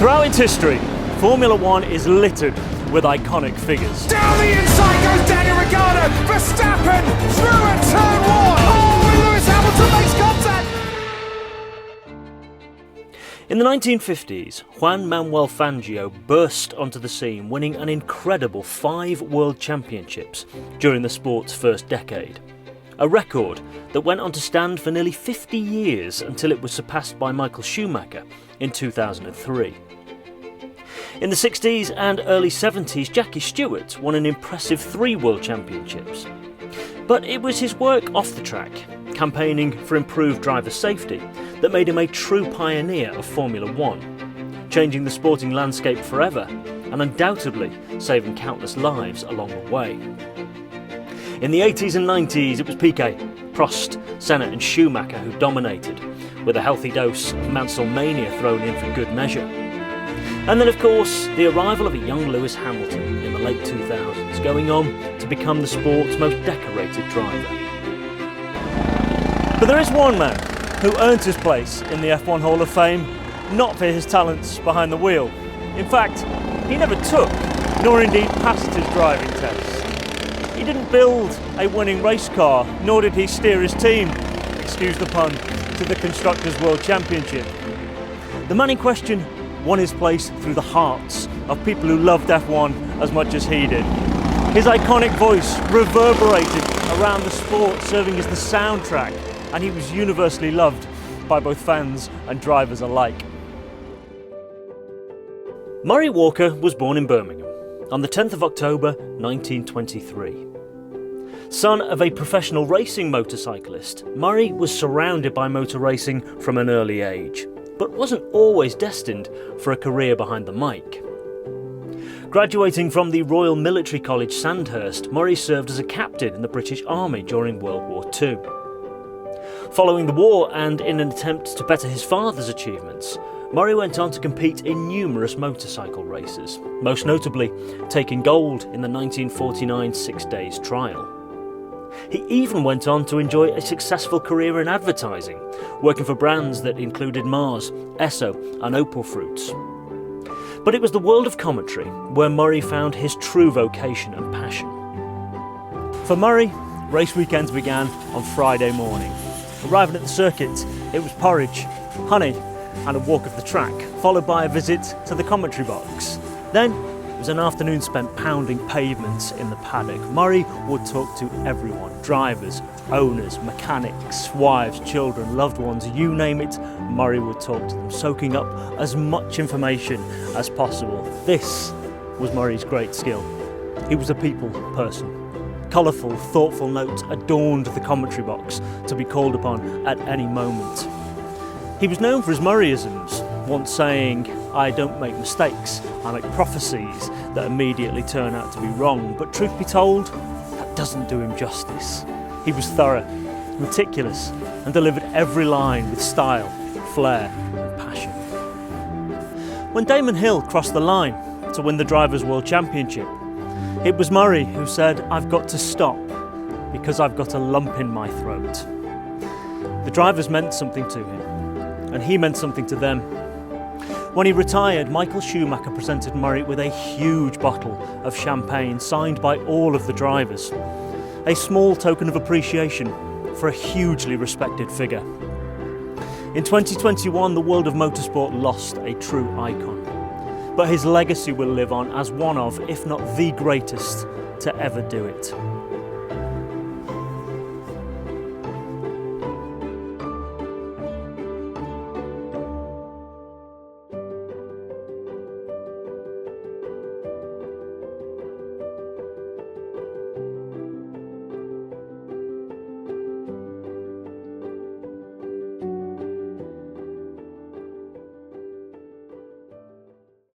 Throughout its history, Formula One is littered with iconic figures. Down the inside goes Daniel Ricciardo, Verstappen through at turn one. Oh, and Lewis Hamilton makes contact. In the 1950s, Juan Manuel Fangio burst onto the scene, winning an incredible 5 world championships during the sport's first decade. A record that went on to stand for nearly 50 years until it was surpassed by Michael Schumacher in 2003. In the 60s and early 70s, Jackie Stewart won an impressive 3 world championships. But it was his work off the track, campaigning for improved driver safety, that made him a true pioneer of Formula One, changing the sporting landscape forever and undoubtedly saving countless lives along the way. In the 80s and 90s, it was Piquet, Prost, Senna and Schumacher who dominated, with a healthy dose of Mansell-mania thrown in for good measure. And then, of course, the arrival of a young Lewis Hamilton in the late 2000s, going on to become the sport's most decorated driver. But there is one man who earned his place in the F1 Hall of Fame, not for his talents behind the wheel. In fact, he never took, nor indeed passed his driving test. He didn't build a winning race car, nor did he steer his team, excuse the pun, to the Constructors' World Championship. The man in question won his place through the hearts of people who loved F1 as much as he did. His iconic voice reverberated around the sport, serving as the soundtrack, and he was universally loved by both fans and drivers alike. Murray Walker was born in Birmingham on the 10th of October 1923. Son of a professional racing motorcyclist, Murray was surrounded by motor racing from an early age, but wasn't always destined for a career behind the mic. Graduating from the Royal Military College Sandhurst, Murray served as a captain in the British Army during World War II. Following the war, and in an attempt to better his father's achievements, Murray went on to compete in numerous motorcycle races, most notably taking gold in the 1949 Six Days Trial. He even went on to enjoy a successful career in advertising, working for brands that included Mars, Esso and Opal Fruits. But it was the world of commentary where Murray found his true vocation and passion. For Murray, race weekends began on Friday morning. Arriving at the circuit, it was porridge, honey and a walk of the track, followed by a visit to the commentary box. Then it was an afternoon spent pounding pavements in the paddock. Murray would talk to everyone, drivers, owners, mechanics, wives, children, loved ones, you name it, Murray would talk to them, soaking up as much information as possible. This was Murray's great skill. He was a people person. Colourful, thoughtful notes adorned the commentary box to be called upon at any moment. He was known for his Murrayisms, once saying, "I don't make mistakes, I make prophecies that immediately turn out to be wrong." But truth be told, that doesn't do him justice. He was thorough, meticulous, and delivered every line with style, flair, and passion. When Damon Hill crossed the line to win the Drivers' World Championship, it was Murray who said, "I've got to stop because I've got a lump in my throat." The drivers meant something to him, and he meant something to them. When he retired, Michael Schumacher presented Murray with a huge bottle of champagne signed by all of the drivers, a small token of appreciation for a hugely respected figure. In 2021, the world of motorsport lost a true icon, but his legacy will live on as one of, if not the greatest, to ever do it.